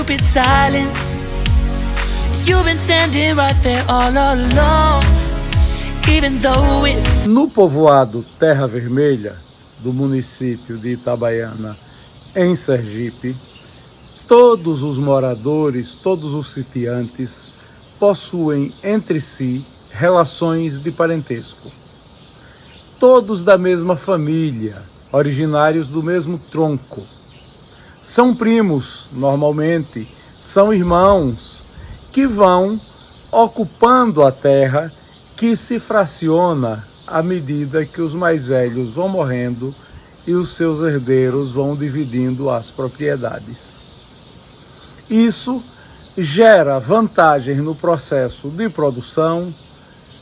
stupid silence. You've been standing right there all along, even though it's... No povoado Terra Vermelha, do município de Itabaiana, em Sergipe, todos os moradores, todos os sitiantes, possuem entre si relações de parentesco. Todos da mesma família, originários do mesmo tronco. São primos, normalmente, são irmãos, que vão ocupando a terra, que se fraciona à medida que os mais velhos vão morrendo e os seus herdeiros vão dividindo as propriedades. Isso gera vantagens no processo de produção,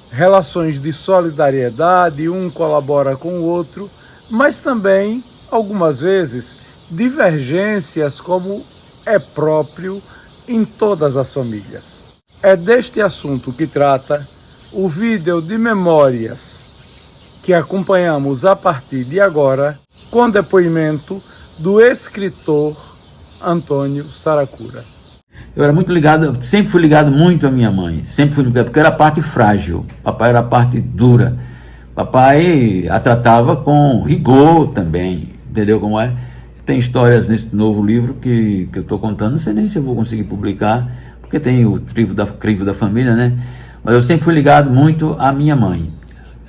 relações de solidariedade, um colabora com o outro, mas também, algumas vezes, divergências, como é próprio em todas as famílias. É deste assunto que trata o vídeo de memórias que acompanhamos a partir de agora, com depoimento do escritor Antônio Saracura. Eu era muito ligado, sempre fui ligado muito à minha mãe, sempre fui ligado, porque era a parte frágil, papai era a parte dura. Papai a tratava com rigor também, entendeu como é? Tem histórias nesse novo livro que eu estou contando, não sei nem se eu vou conseguir publicar, porque tem o crivo da família, né? Mas eu sempre fui ligado muito à minha mãe.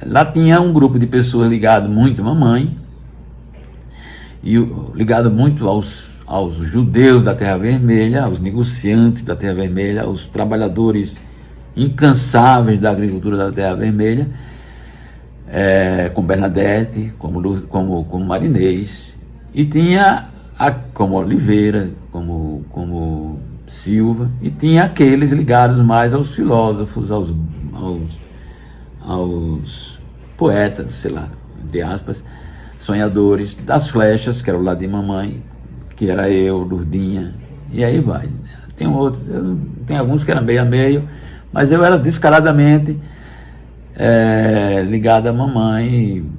Lá tinha um grupo de pessoas ligado muito à mamãe, e ligado muito aos judeus da Terra Vermelha, aos negociantes da Terra Vermelha, aos trabalhadores incansáveis da agricultura da Terra Vermelha, como Bernadette, como Marinês, e tinha como Oliveira, como Silva, e tinha aqueles ligados mais aos filósofos, aos poetas, sei lá, entre aspas, sonhadores, das flechas, que era o lado de mamãe, que era eu, Lourdinha, e aí vai. Tem outros, tem alguns que eram meio a meio, mas eu era descaradamente ligado à mamãe,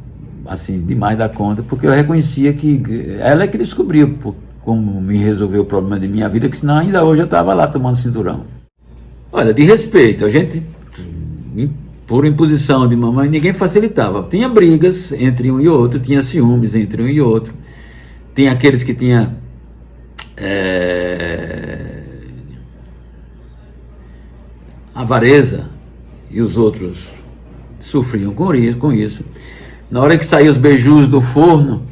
assim, demais da conta, porque eu reconhecia que ela é que descobriu como me resolveu o problema de minha vida, que senão ainda hoje eu estava lá tomando cinturão. Olha, de respeito, a gente, por imposição de mamãe, ninguém facilitava. Tinha brigas entre um e outro, tinha ciúmes entre um e outro, tinha aqueles que tinham avareza e os outros sofriam com isso. Na hora que saíam os beijus do forno,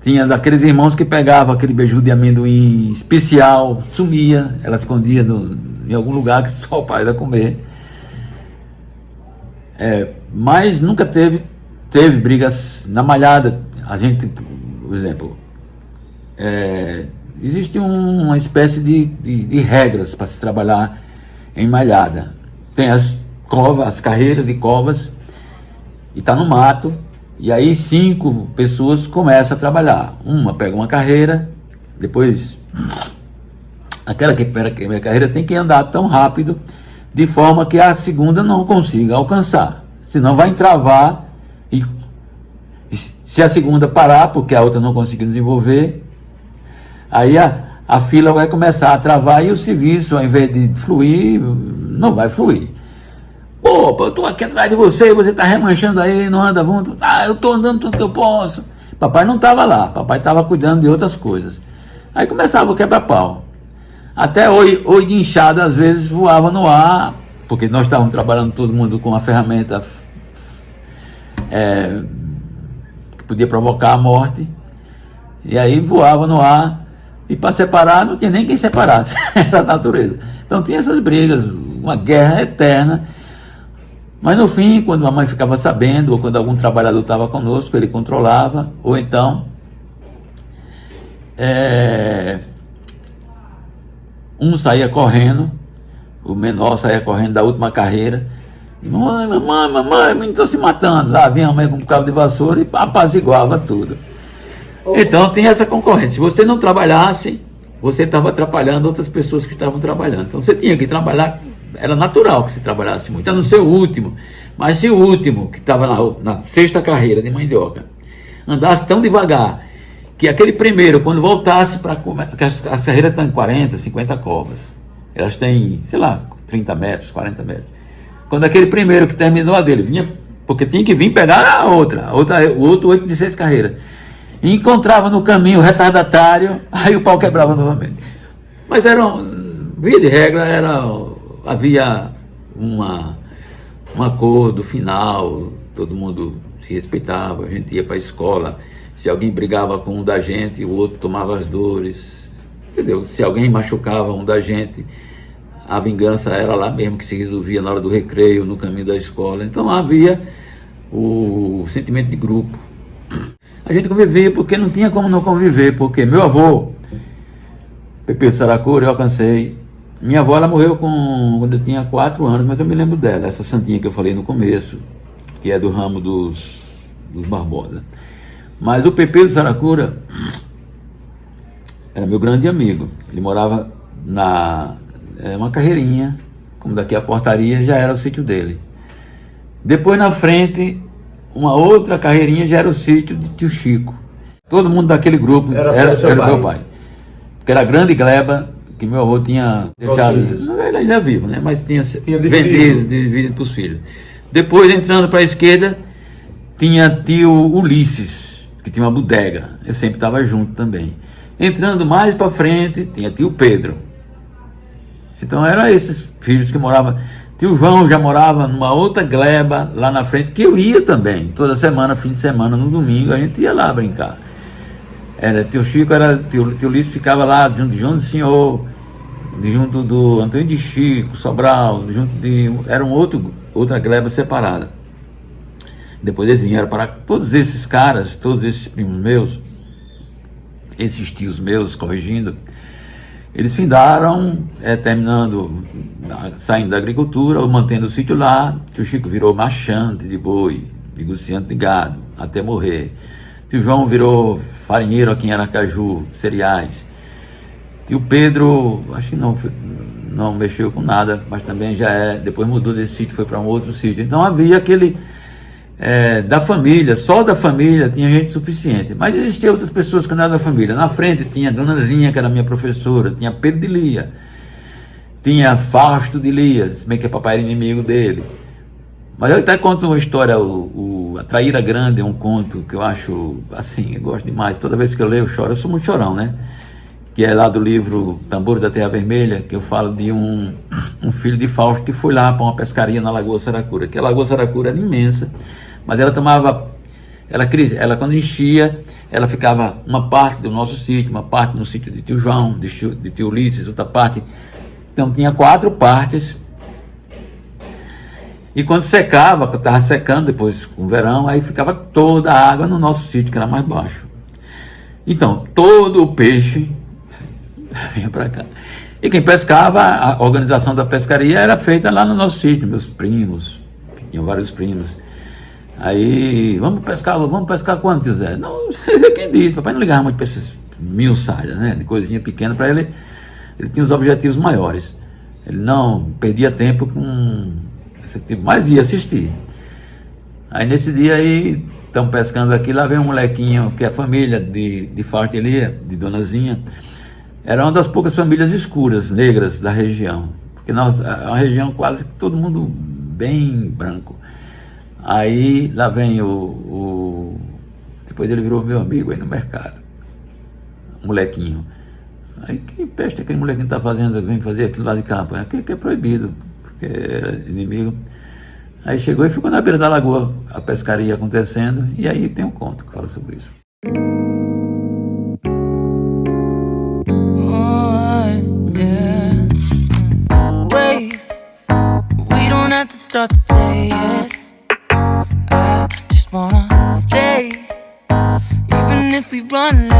tinha daqueles irmãos que pegavam aquele beiju de amendoim especial, sumia, ela escondia em algum lugar que só o pai ia comer. Mas nunca teve brigas na malhada. A gente, por exemplo, existe uma espécie de regras para se trabalhar em malhada. Tem as carreiras de covas, e está no mato, e aí 5 pessoas começam a trabalhar. Uma pega uma carreira, depois aquela que pega a carreira tem que andar tão rápido, de forma que a segunda não consiga alcançar, senão vai entravar, e se a segunda parar, porque a outra não conseguiu desenvolver, aí a fila vai começar a travar, e o serviço, ao invés de fluir, não vai fluir. Pô, eu tô aqui atrás de você tá remanchando aí, não anda junto. Eu tô andando tudo que eu posso. Papai não estava lá, papai estava cuidando de outras coisas. Aí começava o quebra-pau. Até oi de inchada, às vezes, voava no ar, porque nós estávamos trabalhando todo mundo com uma ferramenta que podia provocar a morte. E aí voava no ar, e para separar, não tinha nem quem separasse, era a natureza. Então tinha essas brigas, uma guerra eterna. Mas no fim, quando a mãe ficava sabendo, ou quando algum trabalhador estava conosco, ele controlava, ou então um saía correndo, o menor saía correndo da última carreira, mamãe, menino estou se matando. Lá vinha a mãe com um cabo de vassoura e apaziguava tudo. Então tinha essa concorrência. Se você não trabalhasse, você estava atrapalhando outras pessoas que estavam trabalhando. Então você tinha que trabalhar. Era natural que se trabalhasse muito, a não ser o último. Mas se o último, que estava na 6ª carreira de mandioca, andasse tão devagar que aquele primeiro, quando voltasse para... As carreiras estão em 40, 50 covas. Elas têm, sei lá, 30 metros, 40 metros. Quando aquele primeiro que terminou a dele vinha, porque tinha que vir pegar o outro 8 de 6 carreiras. E encontrava no caminho o retardatário, aí o pau quebrava novamente. Mas via de regra, havia um acordo final, todo mundo se respeitava, a gente ia para a escola. Se alguém brigava com um da gente, o outro tomava as dores, entendeu? Se alguém machucava um da gente, a vingança era lá mesmo, que se resolvia na hora do recreio, no caminho da escola. Então havia o sentimento de grupo. A gente convivia porque não tinha como não conviver, porque meu avô, Pepe de Saracura, eu alcancei. Minha avó, ela morreu quando eu tinha 4 anos, mas eu me lembro dela, essa santinha que eu falei no começo, que é do ramo dos Barbosa. Mas o Pepe de Saracura era meu grande amigo. Ele morava uma carreirinha, como daqui a portaria, já era o sítio dele. Depois, na frente, uma outra carreirinha já era o sítio de tio Chico. Todo mundo daquele grupo era meu pai. Porque era a grande gleba que meu avô tinha deixado. Ele ainda é vivo, né? Mas tinha dividido para os filhos. Depois, entrando para a esquerda, tinha tio Ulisses, que tinha uma bodega. Eu sempre estava junto também. Entrando mais para frente, tinha tio Pedro. Então eram esses filhos que moravam. Tio João já morava numa outra gleba lá na frente, que eu ia também. Toda semana, fim de semana, no domingo, a gente ia lá brincar. Tio Chico tio Ulisses ficava lá junto de João do Senhor, junto do Antônio de Chico, Sobral, era outra gleba separada. Depois eles vieram para todos esses caras, todos esses primos meus, esses tios meus, corrigindo, eles findaram, saindo da agricultura, ou mantendo o sítio lá. Tio Chico virou machante de boi, negociante de gado, até morrer. Tio João virou farinheiro aqui em Aracaju, cereais. Tio Pedro, acho que não mexeu com nada, mas também depois mudou desse sítio, foi para um outro sítio. Então havia aquele... da família, só da família tinha gente suficiente, mas existiam outras pessoas que não eram da família. Na frente tinha Dona Zinha, que era minha professora, tinha Pedro de Lia, tinha Fausto de Lia, se bem que papai era inimigo dele. Mas eu até conto uma história, A Traíra Grande é um conto que eu acho, assim, eu gosto demais. Toda vez que eu leio, eu choro. Eu sou muito chorão, né? Que é lá do livro Tambores da Terra Vermelha, que eu falo de um filho de Fausto que foi lá para uma pescaria na Lagoa Saracura, que a Lagoa Saracura era imensa, mas ela quando enchia, ela ficava uma parte do nosso sítio, uma parte no sítio de tio João, de tio Ulisses, outra parte. Então tinha 4 partes. E quando secava, estava secando depois com o verão, aí ficava toda a água no nosso sítio, que era mais baixo. Então, todo o peixe vinha para cá. E quem pescava, a organização da pescaria era feita lá no nosso sítio, meus primos, que tinham vários primos. Aí, vamos pescar quanto, tio Zé? Não, sei quem disse, papai não ligava muito para esses miuçalhas, né, de coisinha pequena. Para ele tinha os objetivos maiores. Ele não perdia tempo com esse tipo, mas ia assistir. Aí nesse dia aí, estão pescando aqui, lá vem um molequinho, que é a família de Fausto Elia, de Dona Zinha. Era uma das poucas famílias escuras, negras da região, porque nós, é uma região quase que todo mundo bem branco. Aí lá vem depois ele virou meu amigo aí no mercado, um molequinho. Aí, que peste aquele molequinho está fazendo, vem fazer aquilo lá de cá, aquilo que é proibido, porque era inimigo. Aí chegou e ficou na beira da lagoa, a pescaria acontecendo, e aí tem um conto que fala sobre isso. To start the day yet. I just wanna stay, even if we run